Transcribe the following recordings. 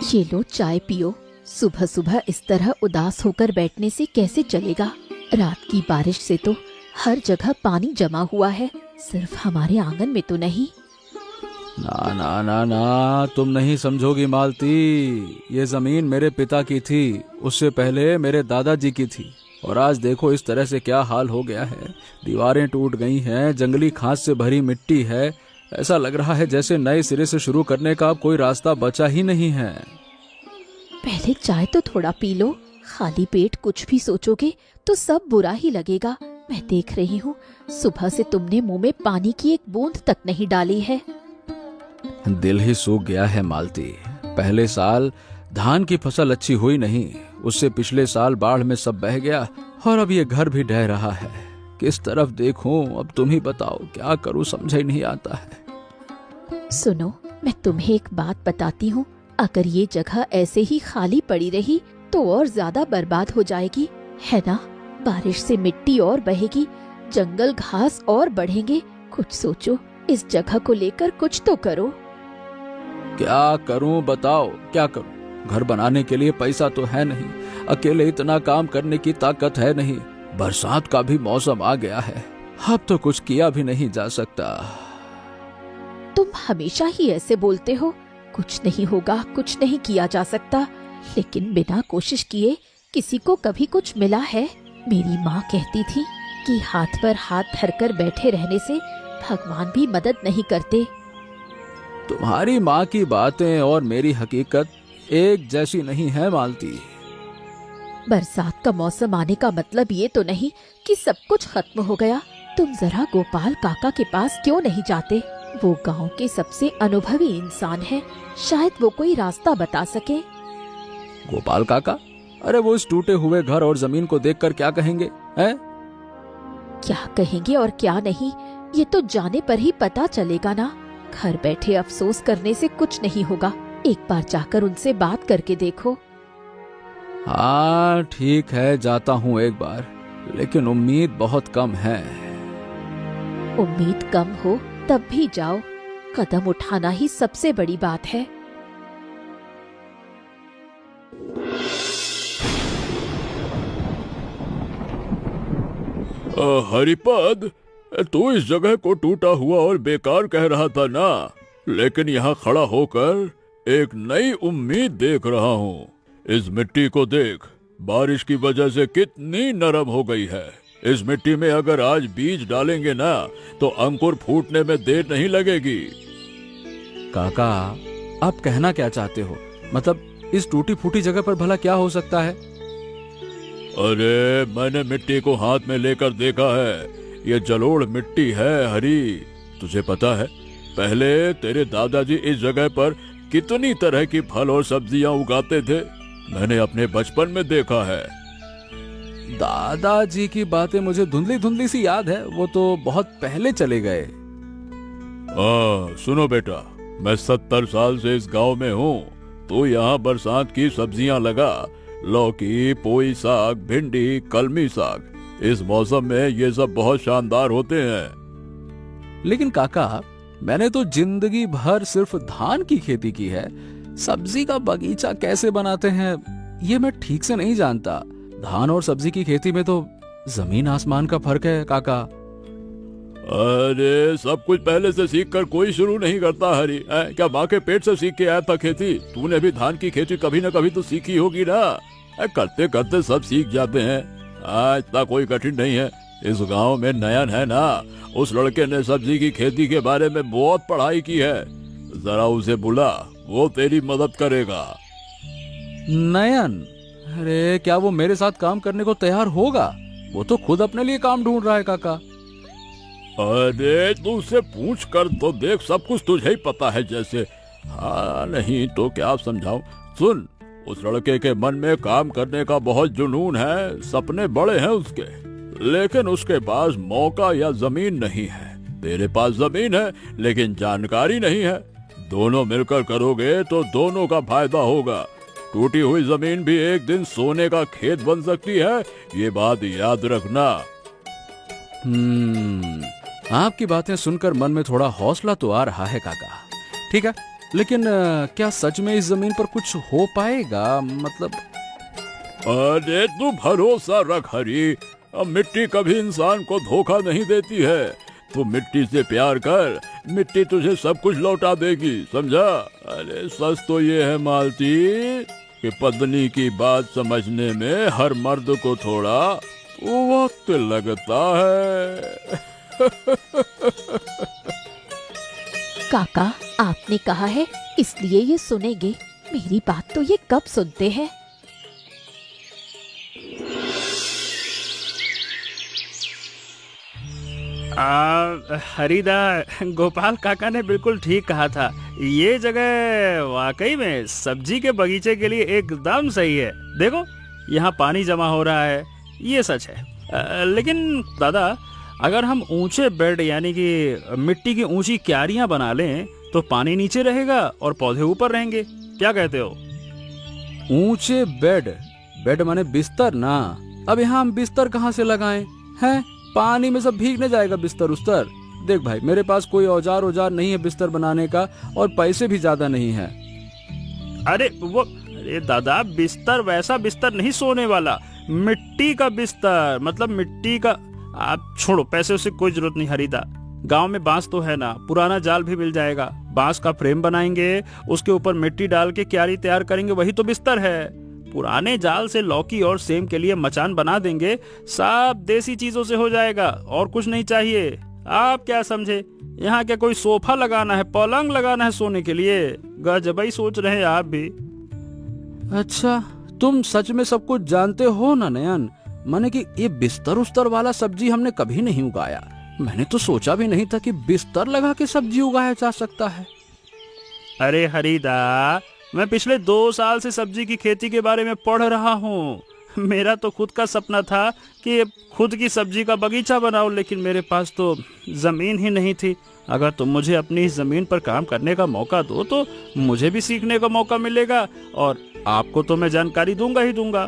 ये लो चाय पियो। सुबह सुबह इस तरह उदास होकर बैठने से कैसे चलेगा। रात की बारिश से तो हर जगह पानी जमा हुआ है, सिर्फ हमारे आंगन में तो नहीं। ना ना ना ना, तुम नहीं समझोगी मालती। ये जमीन मेरे पिता की थी, उससे पहले मेरे दादाजी की थी। और आज देखो इस तरह से क्या हाल हो गया है। दीवारें टूट गई हैं, जंगली घास से भरी मिट्टी है। ऐसा लग रहा है जैसे नए सिरे से शुरू करने का अब कोई रास्ता बचा ही नहीं है। पहले चाय तो थोड़ा पी लो। खाली पेट कुछ भी सोचोगे तो सब बुरा ही लगेगा। मैं देख रही हूँ सुबह से तुमने मुंह में पानी की एक बूंद तक नहीं डाली है। दिल ही सूख गया है मालती। पहले साल धान की फसल अच्छी हुई नहीं, उससे पिछले साल बाढ़ में सब बह गया, और अब ये घर भी ढह रहा है। किस तरफ देखूं, अब तुम ही बताओ, क्या करूं समझ ही नहीं आता है। सुनो, मैं तुम्हें एक बात बताती हूँ। अगर ये जगह ऐसे ही खाली पड़ी रही तो और ज्यादा बर्बाद हो जाएगी, है ना। बारिश से मिट्टी और बहेगी, जंगल घास और बढ़ेंगे। कुछ सोचो, इस जगह को लेकर कुछ तो करो। क्या करूं बताओ, क्या करूं। घर बनाने के लिए पैसा तो है नहीं, अकेले इतना काम करने की ताकत है नहीं। बरसात का भी मौसम आ गया है, अब तो कुछ किया भी नहीं जा सकता। तुम हमेशा ही ऐसे बोलते हो, कुछ नहीं होगा, कुछ नहीं किया जा सकता। लेकिन बिना कोशिश किए किसी को कभी कुछ मिला है। मेरी माँ कहती थी कि हाथ पर हाथ धरकर बैठे रहने से भगवान भी मदद नहीं करते। तुम्हारी माँ की बातें और मेरी हकीकत एक जैसी नहीं है मालती। बरसात का मौसम आने का मतलब ये तो नहीं कि सब कुछ खत्म हो गया। तुम जरा गोपाल काका के पास क्यों नहीं जाते। वो गांव के सबसे अनुभवी इंसान है, शायद वो कोई रास्ता बता सके। गोपाल काका? अरे वो इस टूटे हुए घर और जमीन को देखकर क्या कहेंगे, हैं? क्या कहेंगे और क्या नहीं, ये तो जाने पर ही पता चलेगा ना। घर बैठे अफसोस करने से कुछ नहीं होगा। एक बार जाकर उनसे बात करके देखो। हाँ ठीक है, जाता हूँ एक बार, लेकिन उम्मीद बहुत कम है। उम्मीद कम हो तब भी जाओ, कदम उठाना ही सबसे बड़ी बात है। हरिपद, तू इस जगह को टूटा हुआ और बेकार कह रहा था ना, लेकिन यहाँ खड़ा होकर एक नई उम्मीद देख रहा हूँ। इस मिट्टी को देख, बारिश की वजह से कितनी नरम हो गई है। इस मिट्टी में अगर आज बीज डालेंगे ना, तो अंकुर फूटने में देर नहीं लगेगी। काका, आप कहना क्या चाहते हो? मतलब इस टूटी फूटी जगह पर भला क्या हो सकता है? अरे मैंने मिट्टी को हाथ में लेकर देखा है, ये जलोढ़ मिट्टी है हरी। तुझे पता है, पहले तेरे दादाजी इस जगह पर कितनी तरह की फल और सब्जियां उगाते थे, मैंने अपने बचपन में देखा है। दादाजी की बातें मुझे धुंधली धुंधली सी याद है, वो तो बहुत पहले चले गए। सुनो बेटा, मैं 70 साल से इस गांव में हूँ। तो यहाँ बरसात की सब्जियां लगा, लौकी, पोई साग, भिंडी, कलमी साग। इस मौसम में ये सब बहुत शानदार होते हैं। लेकिन काका, मैंने तो जिंदगी भर सिर्फ धान की खेती की है। सब्जी का बगीचा कैसे बनाते हैं ये मैं ठीक से नहीं जानता। धान और सब्जी की खेती में तो जमीन आसमान का फर्क है काका। अरे सब कुछ पहले से सीख कर कोई शुरू नहीं करता हरी। क्या माँ के पेट से सीख के आया था खेती? तूने भी धान की खेती कभी न कभी तो सीखी होगी ना। करते करते सब सीख जाते हैं। इतना कोई कठिन नहीं है। इस गांव में नयन है ना, उस लड़के ने सब्जी की खेती के बारे में बहुत पढ़ाई की है। जरा उसे बुला, वो तेरी मदद करेगा। नयन? अरे क्या वो मेरे साथ काम करने को तैयार होगा? वो तो खुद अपने लिए काम ढूंढ रहा है काका। अरे तू उससे पूछ कर तो देख, सब कुछ तुझे ही पता है जैसे। हाँ नहीं तो क्या समझाऊं। सुन, उस लड़के के मन में काम करने का बहुत जुनून है, सपने बड़े हैं उसके, लेकिन उसके पास मौका या जमीन नहीं है। तेरे पास जमीन है लेकिन जानकारी नहीं है। दोनों मिलकर करोगे तो दोनों का फायदा होगा। टूटी हुई जमीन भी एक दिन सोने का खेत बन सकती है, ये बात याद रखना। आपकी बातें सुनकर मन में थोड़ा हौसला तो आ रहा है काका। ठीक है, लेकिन क्या सच में इस जमीन पर कुछ हो पाएगा? मतलब अरे तू भरोसा रख हरी, अब मिट्टी कभी इंसान को धोखा नहीं देती है। तू मिट्टी से प्यार कर, मिट्टी तुझे सब कुछ लौटा देगी, समझा? अरे सच तो ये है मालती कि पत्नी की बात समझने में हर मर्द को थोड़ा वक्त लगता है। काका, आपने कहा है इसलिए ये सुनेंगे। मेरी बात तो ये कब सुनते हैं। हरिदा, गोपाल काका ने बिल्कुल ठीक कहा था। ये जगह वाकई में सब्जी के बगीचे के लिए एकदम सही है। देखो यहाँ पानी जमा हो रहा है, ये सच है। लेकिन दादा, अगर हम ऊंचे बेड यानी कि मिट्टी की ऊंची क्यारियां बना लें तो पानी नीचे रहेगा और पौधे ऊपर रहेंगे। क्या कहते हो? ऊंचे बेड? बेड माने बिस्तर ना। अब यहाँ हम बिस्तर कहाँ से लगाएं? हैं? पानी में सब भीगने जाएगा बिस्तर उस्तर। देख भाई, मेरे पास कोई औजार नहीं है बिस्तर बनाने का, और पैसे भी ज्यादा नहीं है। अरे दादा, बिस्तर वैसा बिस्तर नहीं, सोने वाला मिट्टी का बिस्तर। मतलब मिट्टी का। आप छोड़ो, पैसे से कोई जरूरत नहीं हरिदा। गांव में बांस तो है ना, पुराना जाल भी मिल जाएगा। बांस का फ्रेम बनाएंगे, उसके ऊपर मिट्टी डाल के क्यारी तैयार करेंगे, वही तो बिस्तर है। पुराने जाल से लौकी और सेम के लिए मचान बना देंगे। सब देसी चीजों से हो जाएगा, और कुछ नहीं चाहिए। आप क्या समझे? यहाँ क्या कोई सोफा लगाना है, पलंग लगाना है सोने के लिए? गजबई सोच रहे हैं आप भी। अच्छा, तुम सच में सब कुछ जानते हो ना नयन? माने कि ये बिस्तर उस्तर वाला सब्जी हमने कभी नहीं उगाया। मैंने तो सोचा भी नहीं था कि बिस्तर लगा के सब्जी उगाया जा सकता है। अरे हरिदा, मैं पिछले 2 साल से सब्जी की खेती के बारे में पढ़ रहा हूँ। मेरा तो खुद का सपना था कि खुद की सब्जी का बगीचा बनाऊं, लेकिन मेरे पास तो जमीन ही नहीं थी। अगर तुम मुझे अपनी इस जमीन पर काम करने का मौका दो तो मुझे भी सीखने का मौका मिलेगा, और आपको तो मैं जानकारी दूंगा ही दूंगा।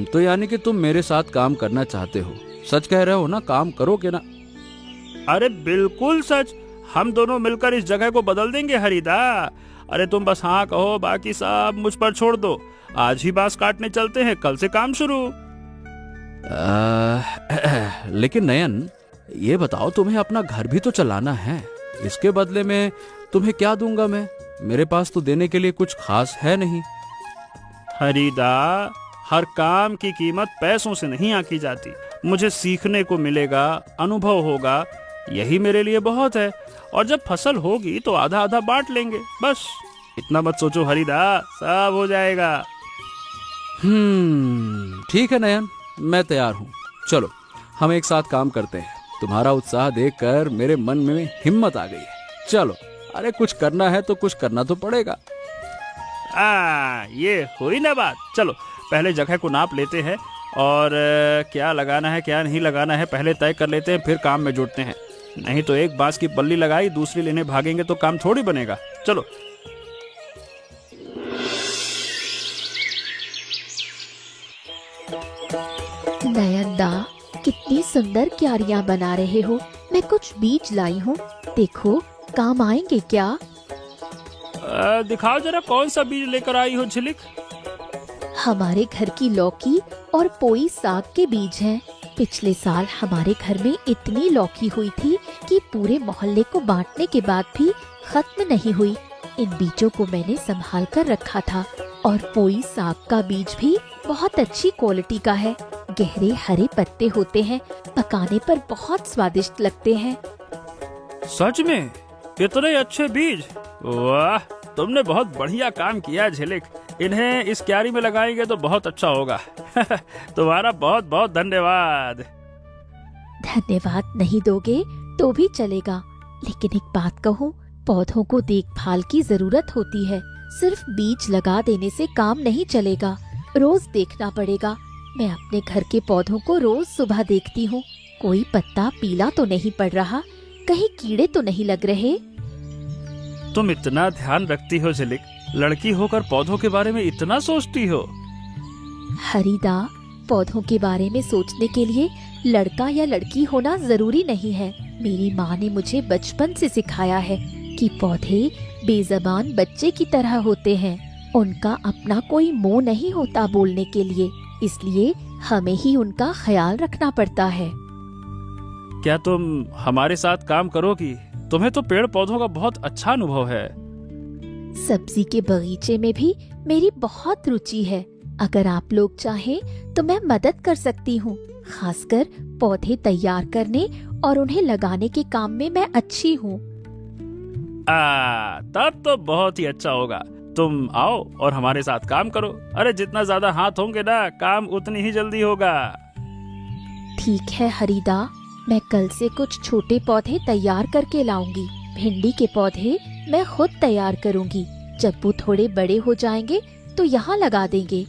तो यानी कि तुम मेरे साथ काम करना चाहते हो? सच कह रहे हो ना? काम करोगे ना? अरे बिल्कुल सच। हम दोनों मिलकर इस जगह को बदल देंगे हरिदा। अरे तुम बस हाँ कहो, बाकी सब मुझ पर छोड़ दो। आज ही बांस काटने चलते हैं, कल से काम शुरू। लेकिन नयन, ये बताओ, तुम्हें अपना घर भी तो चलाना है। इसके बदले में तुम्हें क्या दूंगा मैं? मेरे पास तो देने के लिए कुछ खास है नहीं। हरिदा, हर काम की कीमत पैसों से नहीं आंकी जाती। मुझे सीखने को मिलेगा, अनुभव होगा, यही मेरे लिए बहुत है। और जब फसल होगी तो आधा आधा बांट लेंगे। बस इतना मत सोचो हरिदा, सब हो जाएगा। ठीक है नयन, मैं तैयार हूँ। चलो हम एक साथ काम करते हैं। तुम्हारा उत्साह देखकर मेरे मन में हिम्मत आ गई है। चलो, अरे कुछ करना है तो कुछ करना तो पड़ेगा। ये हुई ना बात। चलो पहले जगह को नाप लेते हैं, और क्या लगाना है क्या नहीं लगाना है पहले तय कर लेते हैं, फिर काम में जुटते हैं। नहीं तो एक बांस की बल्ली लगाई, दूसरी लेने भागेंगे तो काम थोड़ी बनेगा। चलो। नयनदा, कितनी सुंदर क्यारियां बना रहे हो। मैं कुछ बीज लाई हूँ, देखो काम आएंगे क्या? दिखाओ जरा, कौन सा बीज लेकर आई हो झिलिक? हमारे घर की लौकी और पोई साग के बीज हैं। पिछले साल हमारे घर में इतनी लौकी हुई थी कि पूरे मोहल्ले को बांटने के बाद भी खत्म नहीं हुई। इन बीजों को मैंने संभाल कर रखा था, और पोई साग का बीज भी बहुत अच्छी क्वालिटी का है। गहरे हरे पत्ते होते हैं, पकाने पर बहुत स्वादिष्ट लगते हैं। सच में? इतने अच्छे बीज? वाह, तुमने बहुत बढ़िया काम किया झिलिक। इन्हें इस क्यारी में लगाएंगे तो बहुत अच्छा होगा। तुम्हारा बहुत बहुत धन्यवाद। धन्यवाद नहीं दोगे तो भी चलेगा, लेकिन एक बात कहूँ, पौधों को देखभाल की जरूरत होती है। सिर्फ बीज लगा देने से काम नहीं चलेगा, रोज देखना पड़ेगा। मैं अपने घर के पौधों को रोज सुबह देखती हूँ। कोई पत्ता पीला तो नहीं पड़ रहा, कहीं कीड़े तो नहीं लग रहे। तुम इतना ध्यान रखती हो झिलिक, लड़की होकर पौधों के बारे में इतना सोचती हो। हरिदा, पौधों के बारे में सोचने के लिए लड़का या लड़की होना जरूरी नहीं है। मेरी माँ ने मुझे बचपन से सिखाया है, कि पौधे बेज़बान बच्चे की तरह होते हैं। उनका अपना कोई मुंह नहीं होता बोलने के लिए, इसलिए हमें ही उनका ख्याल रखना पड़ता है। क्या तुम हमारे साथ काम करोगी? तुम्हें तो पेड़ पौधों का बहुत अच्छा अनुभव है। सब्जी के बगीचे में भी मेरी बहुत रुचि है। अगर आप लोग चाहें तो मैं मदद कर सकती हूँ। खासकर पौधे तैयार करने और उन्हें लगाने के काम में मैं अच्छी हूँ। तब तो बहुत ही अच्छा होगा। तुम आओ और हमारे साथ काम करो। अरे जितना ज्यादा हाथ होंगे ना, काम उतनी ही जल्दी होगा। ठीक है हरिदा, मैं कल से कुछ छोटे पौधे तैयार करके लाऊंगी। भिंडी के पौधे मैं खुद तैयार करूंगी। जब वो थोड़े बड़े हो जाएंगे तो यहाँ लगा देंगे।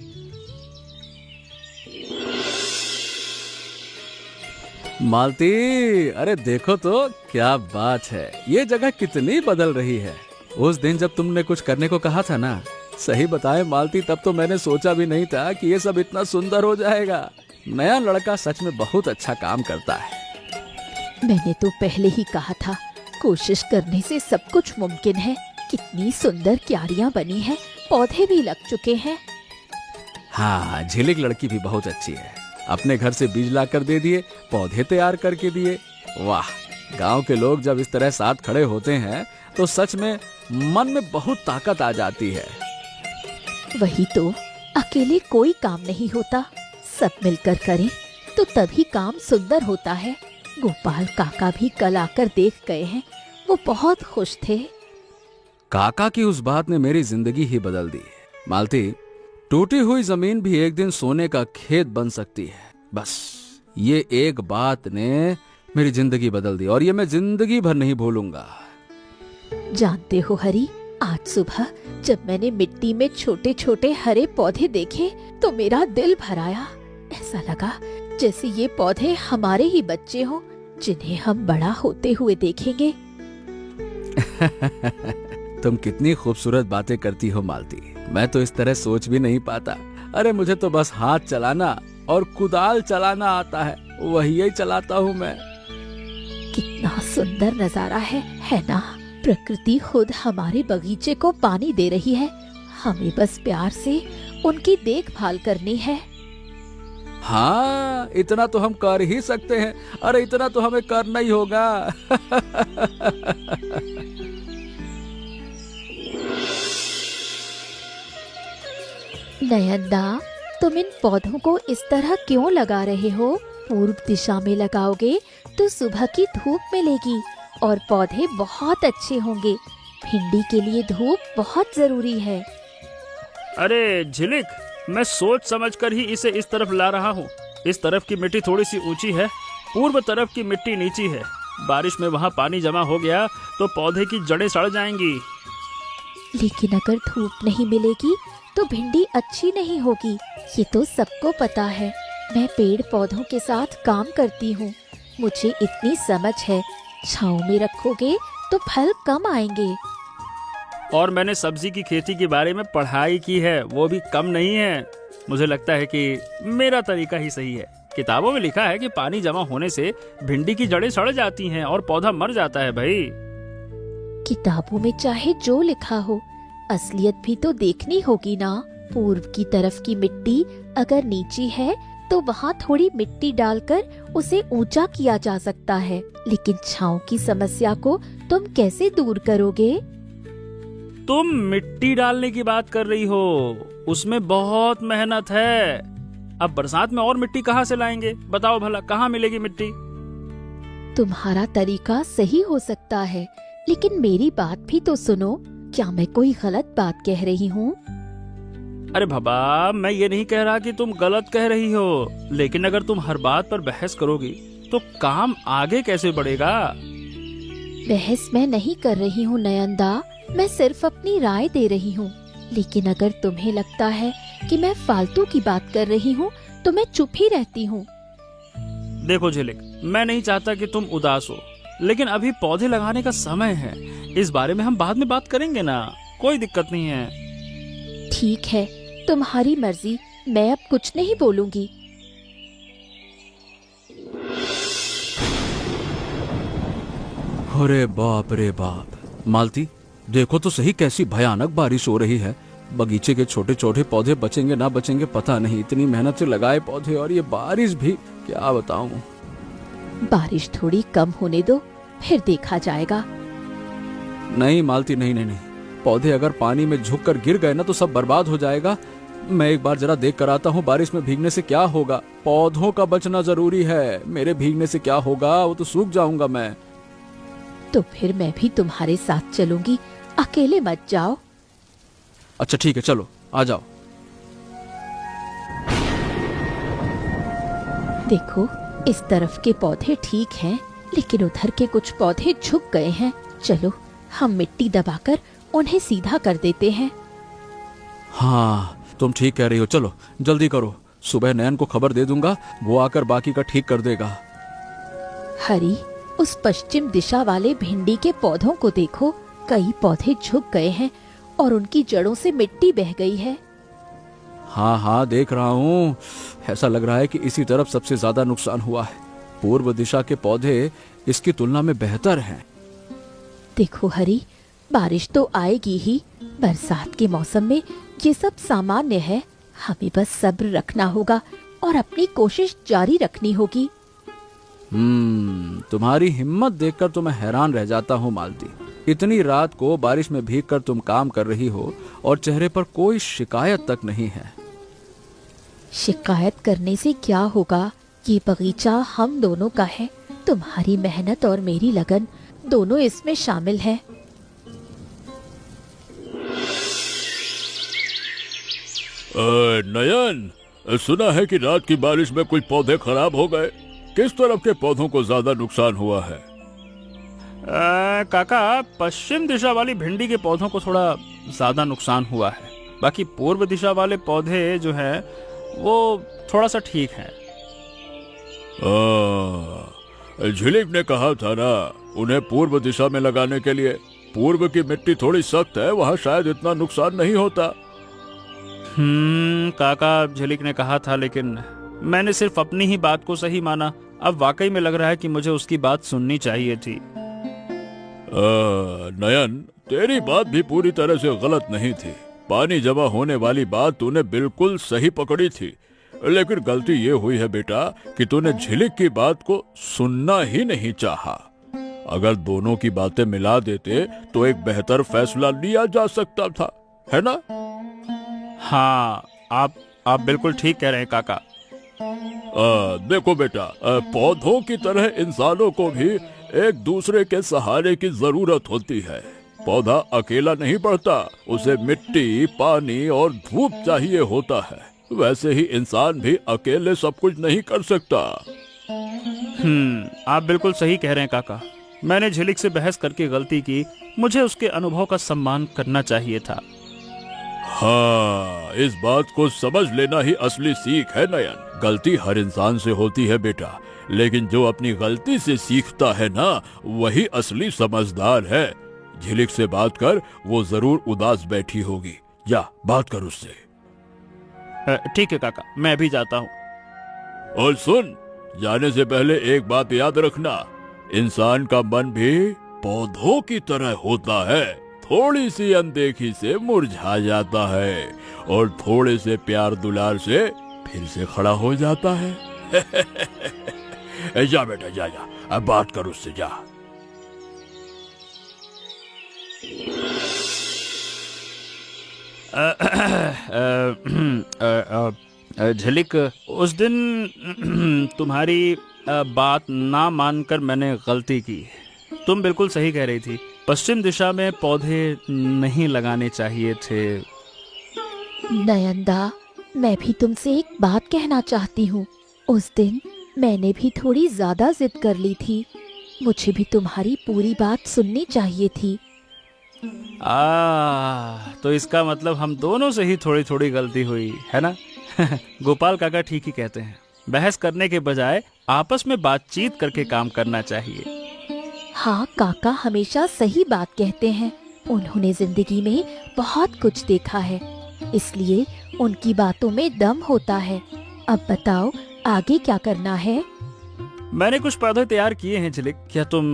मालती, अरे देखो तो क्या बात है, ये जगह कितनी बदल रही है। उस दिन जब तुमने कुछ करने को कहा था ना, सही बताए मालती, तब तो मैंने सोचा भी नहीं था कि ये सब इतना सुंदर हो जाएगा। नया लड़का सच में बहुत अच्छा काम करता है। मैंने तो पहले ही कहा था, कोशिश करने से सब कुछ मुमकिन है। कितनी सुंदर क्यारियां बनी हैं, पौधे भी लग चुके हैं। हाँ, झिलिक लड़की भी बहुत अच्छी है। अपने घर से बीज ला कर दे दिए, पौधे तैयार करके दिए। वाह, गांव के लोग जब इस तरह साथ खड़े होते हैं तो सच में मन में बहुत ताकत आ जाती है। वही तो, अकेले कोई काम नहीं होता, सब मिलकर करें तो तभी काम सुंदर होता है। गोपाल काका भी कल आकर देख गए हैं, वो बहुत खुश थे। काका की उस बात ने मेरी जिंदगी ही बदल दी। मालती, टूटी हुई जमीन भी एक दिन सोने का खेत बन सकती है। बस ये एक बात ने मेरी जिंदगी बदल दी और ये मैं जिंदगी भर नहीं भूलूंगा। जानते हो हरी, आज सुबह जब मैंने मिट्टी में छोटे छोटे हरे पौधे देखे तो मेरा दिल भर आया। ऐसा लगा जैसे ये पौधे हमारे ही बच्चे हों, जिन्हें हम बड़ा होते हुए देखेंगे। तुम कितनी खूबसूरत बातें करती हो मालती, मैं तो इस तरह सोच भी नहीं पाता। अरे मुझे तो बस हाथ चलाना और कुदाल चलाना आता है, वही चलाता हूँ मैं। कितना सुंदर नजारा है ना? प्रकृति खुद हमारे बगीचे को पानी दे रही है, हमें बस प्यार से उनकी देखभाल करनी है। हाँ, इतना तो हम कर ही सकते हैं। अरे इतना तो हमें करना ही होगा। नयनदा, तुम इन पौधों को इस तरह क्यों लगा रहे हो? पूर्व दिशा में लगाओगे तो सुबह की धूप मिलेगी और पौधे बहुत अच्छे होंगे। भिंडी के लिए धूप बहुत जरूरी है। अरे झिलिक, मैं सोच समझकर ही इसे इस तरफ ला रहा हूँ। इस तरफ की मिट्टी थोड़ी सी ऊंची है, पूर्व तरफ की मिट्टी नीची है। बारिश में वहाँ पानी जमा हो गया तो पौधे की जड़ें सड़ जाएंगी। लेकिन अगर धूप नहीं मिलेगी तो भिंडी अच्छी नहीं होगी, ये तो सबको पता है। मैं पेड़ पौधों के साथ काम करती हूँ, मुझे इतनी समझ है। छांव में रखोगे तो फल कम आएंगे। और मैंने सब्जी की खेती के बारे में पढ़ाई की है, वो भी कम नहीं है। मुझे लगता है कि मेरा तरीका ही सही है। किताबों में लिखा है कि पानी जमा होने से भिंडी की जड़ें सड़ जाती हैं और पौधा मर जाता है। भाई, किताबों में चाहे जो लिखा हो, असलियत भी तो देखनी होगी ना। पूर्व की तरफ की मिट्टी अगर नीची है तो वहाँ थोड़ी मिट्टी डालकर उसे ऊंचा किया जा सकता है। लेकिन छांव की समस्या को तुम कैसे दूर करोगे? तुम मिट्टी डालने की बात कर रही हो, उसमें बहुत मेहनत है। अब बरसात में और मिट्टी कहाँ से लाएंगे? बताओ भला, कहाँ मिलेगी मिट्टी? तुम्हारा तरीका सही हो सकता है, लेकिन मेरी बात भी तो सुनो। क्या मैं कोई गलत बात कह रही हूँ? अरे बाबा, मैं ये नहीं कह रहा कि तुम गलत कह रही हो, लेकिन अगर तुम हर बात पर बहस करोगी तो काम आगे कैसे बढ़ेगा? बहस मैं नहीं कर रही हूँ नयनदा, मैं सिर्फ अपनी राय दे रही हूँ। लेकिन अगर तुम्हें लगता है कि मैं फालतू की बात कर रही हूँ तो मैं चुप ही रहती हूँ। देखो झिलिक, मैं नहीं चाहता कि तुम उदास हो, लेकिन अभी पौधे लगाने का समय है। इस बारे में हम बाद में बात करेंगे ना, कोई दिक्कत नहीं है। ठीक है, तुम्हारी मर्जी, मैं अब कुछ नहीं बोलूंगी। अरे बाप रे बाप, मालती, देखो तो सही कैसी भयानक बारिश हो रही है। बगीचे के छोटे छोटे पौधे बचेंगे ना बचेंगे पता नहीं। इतनी मेहनत से लगाए पौधे और ये बारिश भी, क्या बताऊं। बारिश थोड़ी कम होने दो, फिर देखा जाएगा। नहीं मालती, नहीं नहीं नहीं, पौधे अगर पानी में झुक कर गिर गए ना तो सब बर्बाद हो जाएगा। मैं एक बार जरा देख कर आता हूँ, बारिश में भीगने से क्या होगा। पौधों का बचना जरूरी है, मेरे भीगने से क्या होगा, वो तो सूख जाऊंगा मैं। तो फिर मैं भी तुम्हारे साथ चलूंगी, अकेले मत जाओ। अच्छा ठीक है, चलो आ जाओ। देखो, इस तरफ के पौधे ठीक हैं, लेकिन उधर के कुछ पौधे झुक गए हैं। चलो हम मिट्टी दबाकर उन्हें सीधा कर देते हैं। हाँ तुम ठीक कह रही हो, चलो जल्दी करो। सुबह नयन को खबर दे दूंगा, वो आकर बाकी का ठीक कर देगा। हरी, उस पश्चिम दिशा वाले भिंडी के पौधों को देखो, कई पौधे झुक गए हैं और उनकी जड़ों से मिट्टी बह गई है। हाँ हाँ देख रहा हूँ, ऐसा लग रहा है कि इसी तरफ सबसे ज्यादा नुकसान हुआ है। पूर्व दिशा के पौधे इसकी तुलना में बेहतर हैं। देखो हरी, बारिश तो आएगी ही, बरसात के मौसम में ये सब सामान्य है। हमें बस सब्र रखना होगा और अपनी कोशिश जारी रखनी होगी। तुम्हारी हिम्मत देखकर तो मैं हैरान रह जाता हूँ मालती। इतनी रात को बारिश में भीगकर तुम काम कर रही हो और चेहरे पर कोई शिकायत तक नहीं है। शिकायत करने से क्या होगा, ये बगीचा हम दोनों का है। तुम्हारी मेहनत और मेरी लगन दोनों इसमें शामिल है। नयन, सुना है कि रात की बारिश में कुछ पौधे खराब हो गए। किस तरफ के पौधों को ज्यादा नुकसान हुआ है? काका, पश्चिम दिशा वाली भिंडी के पौधों को थोड़ा ज्यादा नुकसान हुआ है। बाकी पूर्व दिशा वाले पौधे जो हैं वो थोड़ा सा ठीक हैं। झिलिक ने कहा था ना उन्हें पूर्व दिशा में लगाने के लिए। पूर्व की मिट्टी थोड़ी सख्त है, वहाँ शायद इतना नुकसान नहीं होता। काका, झिलिक ने कहा था, लेकिन मैंने सिर्फ अपनी ही बात को सही माना। अब वाकई में लग रहा है कि मुझे उसकी बात सुननी चाहिए थी। नयन, तेरी बात भी पूरी तरह से गलत नहीं थी। पानी जमा होने वाली बात तूने बिल्कुल सही पकड़ी थी, लेकिन गलती ये हुई है बेटा कि तूने झिलिक की बात को सुनना ही नहीं चाहा। अगर दोनों की बातें मिला देते तो एक बेहतर फैसला लिया जा सकता था, है ना? हाँ, आप बिल्कुल ठीक कह रहे हैं काका। देखो बेटा, पौधों की तरह इंसानों को भी एक दूसरे के सहारे की जरूरत होती है। पौधा अकेला नहीं बढ़ता, उसे मिट्टी, पानी और धूप चाहिए होता है। वैसे ही इंसान भी अकेले सब कुछ नहीं कर सकता। आप बिल्कुल सही कह रहे हैं काका। मैंने झिलिक से बहस करके गलती की। मुझे उसके अनुभव का सम्मान करना चाहिए था। हाँ, इस बात को समझ लेना ही असली सीख है नयन। गलती हर इंसान से होती है बेटा, लेकिन जो अपनी गलती से सीखता है ना, वही असली समझदार है। झिलिक से बात कर, वो जरूर उदास बैठी होगी। जा बात कर उससे। ठीक है काका, मैं भी जाता हूँ। और सुन, जाने से पहले एक बात याद रखना, इंसान का मन भी पौधों की तरह होता है। थोड़ी सी अनदेखी से मुरझा जाता है और थोड़े से प्यार दुलार से फिर से खड़ा हो जाता है। जा बेटा, जा जा, अब बात कर उससे, जा। झिलिक, उस दिन तुम्हारी बात ना मानकर मैंने गलती की। तुम बिल्कुल सही कह रही थी। पश्चिम दिशा में पौधे नहीं लगाने चाहिए थे। नयनदा, मैं भी तुमसे एक बात कहना चाहती हूँ। उस दिन मैंने भी थोड़ी ज्यादा जिद कर ली थी। मुझे भी तुम्हारी पूरी बात सुननी चाहिए थी। तो इसका मतलब हम दोनों से ही थोड़ी थोड़ी गलती हुई है ना? गोपाल काका ठीक ही कहते हैं। बहस करने के बजाय आपस में बातचीत करके काम करना चाहिए। हाँ, काका हमेशा सही बात कहते हैं। उन्होंने जिंदगी में बहुत कुछ देखा है, इसलिए उनकी बातों में दम होता है। अब बताओ आगे क्या करना है? मैंने कुछ पौधे तैयार किए हैं झिलिक, क्या तुम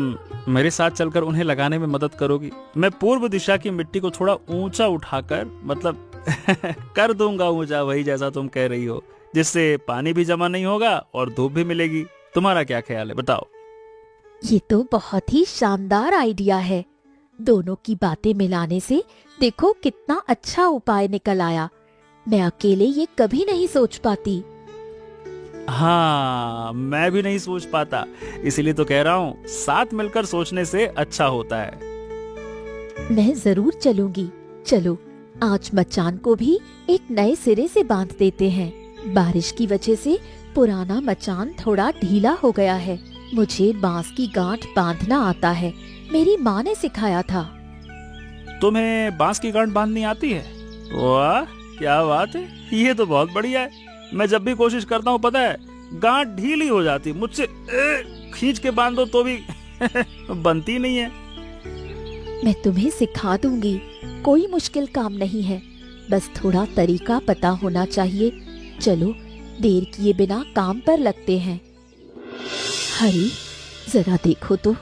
मेरे साथ चलकर उन्हें लगाने में मदद करोगी? मैं पूर्व दिशा की मिट्टी को थोड़ा ऊंचा उठाकर मतलब कर दूंगा ऊंचा, वही जैसा तुम कह रही हो, जिससे पानी भी जमा नहीं होगा और धूप भी मिलेगी। तुम्हारा क्या ख्याल है, बताओ? ये तो बहुत ही शानदार आइडिया है। दोनों की बातें मिलाने से देखो कितना अच्छा उपाय निकल आया। मैं अकेले ये कभी नहीं सोच पाती। हाँ, मैं भी नहीं सोच पाता, इसीलिए तो कह रहा हूँ साथ मिलकर सोचने से अच्छा होता है। मैं जरूर चलूंगी। चलो आज मचान को भी एक नए सिरे से बांध देते हैं। बारिश की वजह से पुराना मचान थोड़ा ढीला हो गया है। मुझे बांस की गांठ बांधना आता है, मेरी माँ ने सिखाया था। तुम्हें बांस की गांठ बांधनी आती है? वाह, क्या बात है, ये तो बहुत बढ़िया है। मैं जब भी कोशिश करता हूँ, पता है, गांठ ढीली हो जाती, मुझसे खींच के बांधो तो भी बनती नहीं है। मैं तुम्हें सिखा दूंगी, कोई मुश्किल काम नहीं है, बस थोड़ा तरीका पता होना चाहिए। चलो देर किए बिना काम पर लगते हैं। हरी, जरा देखो तो,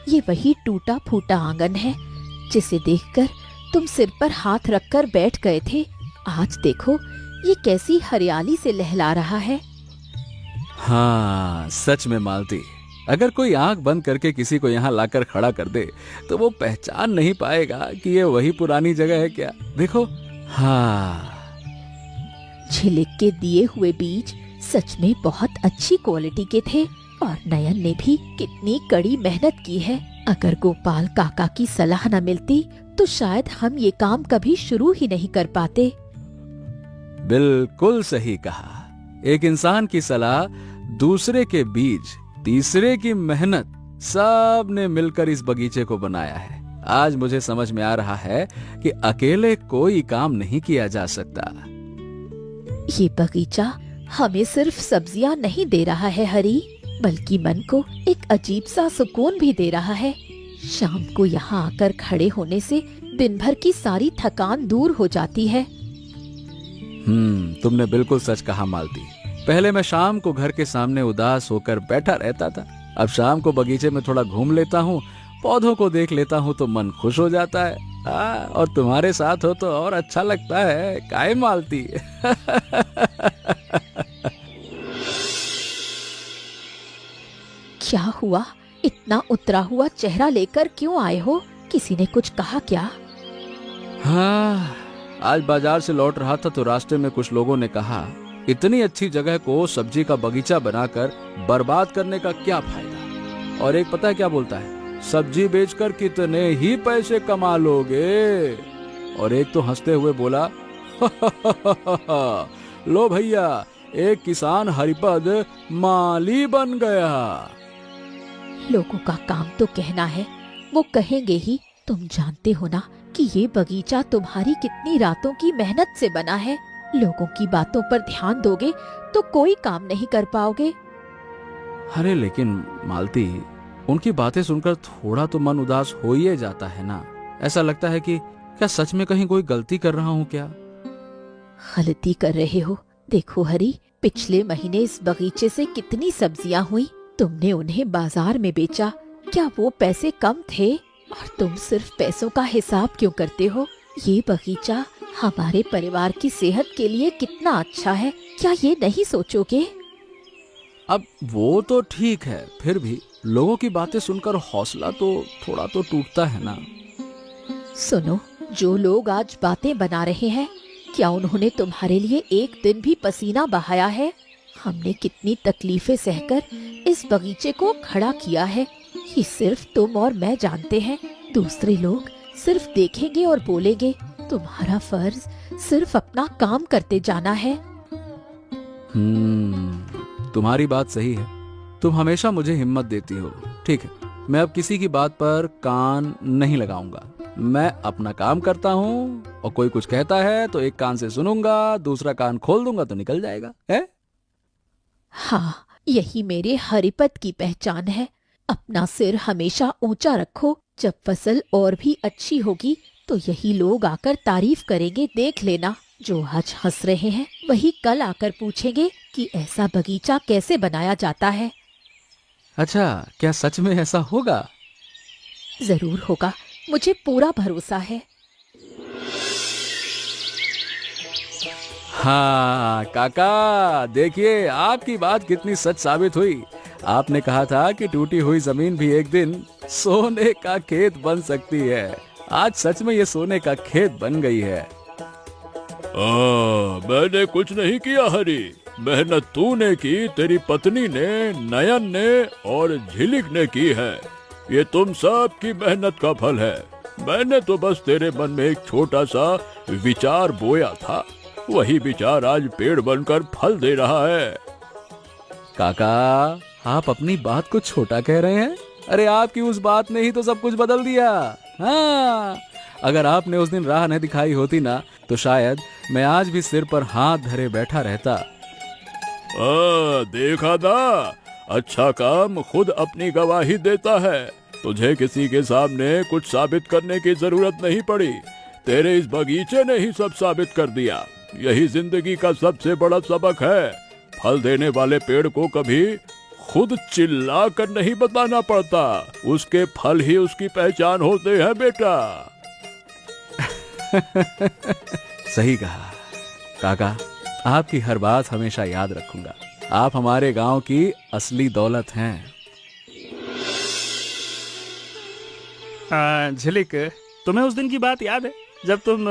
ये वही टूटा फूटा आंगन है जिसे देखकर तुम सिर पर हाथ रखकर बैठ गए थे। आज देखो ये कैसी हरियाली से लहला रहा है। हाँ, सच में मालती, अगर कोई आंख बंद करके किसी को यहाँ लाकर खड़ा कर दे तो वो पहचान नहीं पाएगा कि ये वही पुरानी जगह है क्या। देखो, हाँ। झिलिक के दिए हुए बीज सच में बहुत अच्छी क्वालिटी के थे और नयन ने भी कितनी कड़ी मेहनत की है। अगर गोपाल काका की सलाह न मिलती तो शायद हम ये काम कभी शुरू ही नहीं कर पाते। बिल्कुल सही कहा। एक इंसान की सलाह, दूसरे के बीज, तीसरे की मेहनत, सब ने मिलकर इस बगीचे को बनाया है। आज मुझे समझ में आ रहा है कि अकेले कोई काम नहीं किया जा सकता। ये बगीचा हमें सिर्फ सब्जियां नहीं दे रहा है हरी, बल्कि मन को एक अजीब सा सुकून भी दे रहा है। शाम को यहाँ आकर खड़े होने से दिन भर की सारी थकान दूर हो जाती है। तुमने बिल्कुल सच कहा मालती। पहले मैं शाम को घर के सामने उदास होकर बैठा रहता था। अब शाम को बगीचे में थोड़ा घूम लेता हूँ, पौधों को देख लेता हूँ तो मन खुश हो जाता है। और तुम्हारे साथ हो तो और अच्छा लगता है। काहे मालती? क्या हुआ? इतना उतरा हुआ चेहरा लेकर क्यों आए हो? किसी ने कुछ कहा क्या? हाँ, आज बाजार से लौट रहा था तो रास्ते में कुछ लोगों ने कहा, इतनी अच्छी जगह को सब्जी का बगीचा बनाकर बर्बाद करने का क्या फायदा। और एक पता है क्या बोलता है, सब्जी बेचकर कितने ही पैसे कमा लोगे। और एक तो हंसते हुए बोला, लो भैया, एक किसान हरिपद माली बन गया। लोगों का काम तो कहना है, वो कहेंगे ही। तुम जानते हो ना कि ये बगीचा तुम्हारी कितनी रातों की मेहनत से बना है। लोगों की बातों पर ध्यान दोगे तो कोई काम नहीं कर पाओगे। अरे लेकिन मालती, उनकी बातें सुनकर थोड़ा तो मन उदास हो ही जाता है ना। ऐसा लगता है कि क्या सच में कहीं कोई गलती कर रहा हूँ क्या? गलती कर रहे हो? देखो हरी, पिछले महीने इस बगीचे से कितनी सब्जियां हुई, तुमने उन्हें बाजार में बेचा। क्या वो पैसे कम थे? और तुम सिर्फ पैसों का हिसाब क्यों करते हो? ये बगीचा हमारे परिवार की सेहत के लिए कितना अच्छा है, क्या ये नहीं सोचोगे? अब वो तो ठीक है, फिर भी लोगों की बातें सुनकर हौसला तो थोड़ा तो टूटता है ना। सुनो, जो लोग आज बातें बना रहे हैं, क्या उन्होंने तुम्हारे लिए एक दिन भी पसीना बहाया है? हमने कितनी तकलीफें सहकर इस बगीचे को खड़ा किया है, ये सिर्फ तुम और मैं जानते हैं। दूसरे लोग सिर्फ देखेंगे और बोलेंगे। तुम्हारा फर्ज सिर्फ अपना काम करते जाना है। तुम्हारी बात सही है। तुम हमेशा मुझे हिम्मत देती हो। ठीक है, मैं अब किसी की बात पर कान नहीं लगाऊंगा। मैं अपना काम करता हूँ और कोई कुछ कहता है तो एक कान से सुनूंगा, दूसरा कान खोल दूंगा तो निकल जाएगा, है? हाँ, यही मेरे हरिपद की पहचान है। अपना सिर हमेशा ऊंचा रखो। जब फसल और भी अच्छी होगी तो यही लोग आकर तारीफ करेंगे। देख लेना, जो आज हंस रहे हैं वही कल आकर पूछेंगे कि ऐसा बगीचा कैसे बनाया जाता है। अच्छा, क्या सच में ऐसा होगा? जरूर होगा, मुझे पूरा भरोसा है। हाँ काका, देखिए आपकी बात कितनी सच साबित हुई। आपने कहा था कि टूटी हुई जमीन भी एक दिन सोने का खेत बन सकती है। आज सच में ये सोने का खेत बन गई है। मैंने कुछ नहीं किया हरी, मेहनत तूने की, तेरी पत्नी ने, नयन ने और झिलिक ने की है। ये तुम सब की मेहनत का फल है। मैंने तो बस तेरे मन में एक छोटा सा विचार बोया था, वही विचार आज पेड़ बनकर फल दे रहा है। काका, आप अपनी बात को छोटा कह रहे हैं? अरे आपकी उस बात ने ही तो सब कुछ बदल दिया। हाँ, अगर आपने उस दिन राह न दिखाई होती ना, तो शायद मैं आज भी सिर पर हाथ धरे बैठा रहता। देखा ना, अच्छा काम खुद अपनी गवाही देता है। तुझे किसी के सामने कुछ साबित करने की जरूरत नहीं पड़ी। तेरे इस बगीचे ने ही सब साबित कर दिया। यही जिंदगी का सबसे बड़ा सबक है। फल देने वाले पेड़ को कभी खुद चिल्ला कर नहीं बताना पड़ता, उसके फल ही उसकी पहचान होते हैं बेटा। सही कहा काका, आपकी हर बात हमेशा याद रखूंगा। आप हमारे गांव की असली दौलत हैं। झिलिक, तुम्हें उस दिन की बात याद है जब तुम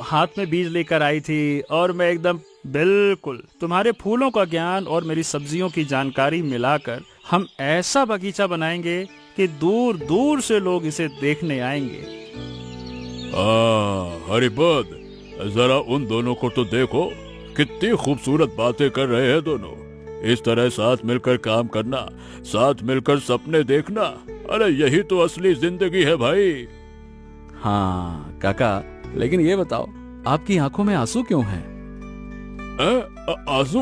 हाथ में बीज लेकर आई थी और मैं एकदम बिल्कुल तुम्हारे फूलों का ज्ञान और मेरी सब्जियों की जानकारी मिलाकर हम ऐसा बगीचा बनाएंगे कि दूर दूर से लोग इसे देखने आएंगे। हरिपद, जरा उन दोनों को तो देखो, कितनी खूबसूरत बातें कर रहे हैं दोनों। इस तरह साथ मिलकर काम करना, साथ मिलकर सपने देखना, अरे यही तो असली जिंदगी है भाई। हाँ काका, लेकिन ये बताओ, आपकी आंखों में आंसू क्यों हैं? आंसू?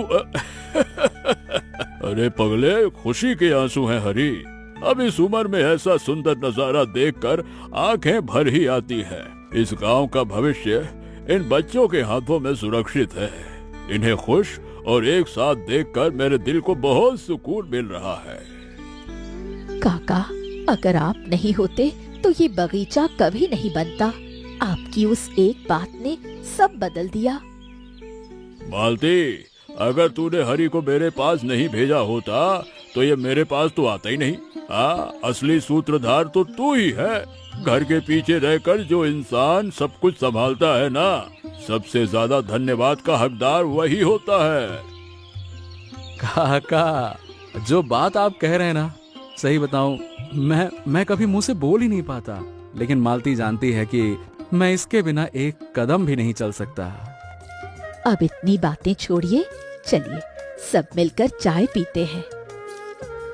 अरे पगले, खुशी के आंसू हैं हरी। अब इस उम्र में ऐसा सुंदर नजारा देखकर आंखें भर ही आती है। इस गांव का भविष्य इन बच्चों के हाथों में सुरक्षित है। इन्हें खुश और एक साथ देखकर मेरे दिल को बहुत सुकून मिल रहा है। काका, अगर आप नहीं होते तो ये बगीचा कभी नहीं बनता। आपकी उस एक बात ने सब बदल दिया। मालती, अगर तूने हरी को मेरे पास नहीं भेजा होता तो ये मेरे पास तो आता ही नहीं। असली सूत्रधार तो तू ही है। घर के पीछे रहकर जो इंसान सब कुछ संभालता है ना, सबसे ज्यादा धन्यवाद का हकदार वही होता है। काका, जो बात आप कह रहे हैं ना, सही बताऊं, मैं कभी मुंह से बोल ही नहीं पाता। लेकिन मालती जानती है कि मैं इसके बिना एक कदम भी नहीं चल सकता। अब इतनी बातें छोड़िए, चलिए सब मिलकर चाय पीते हैं।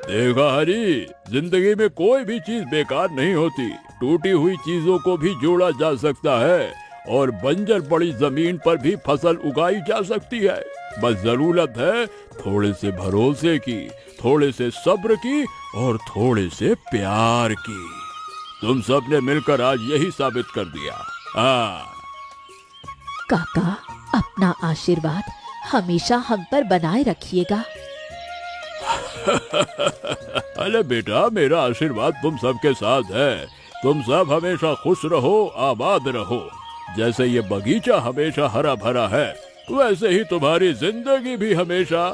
देखा हरी, जिंदगी में कोई भी चीज बेकार नहीं होती। टूटी हुई चीजों को भी जोड़ा जा सकता है और बंजर पड़ी जमीन पर भी फसल उगाई जा सकती है। बस जरूरत है थोड़े से भरोसे की, थोड़े से सब्र की और थोड़े से प्यार की। तुम सब ने मिलकर आज यही साबित कर दिया। काका, अपना आशीर्वाद हमेशा हम पर बनाए रखिएगा। अरे बेटा, मेरा आशीर्वाद तुम सबके साथ है। तुम सब हमेशा खुश रहो, आबाद रहो। जैसे ये बगीचा हमेशा हरा भरा है, वैसे ही तुम्हारी जिंदगी भी हमेशा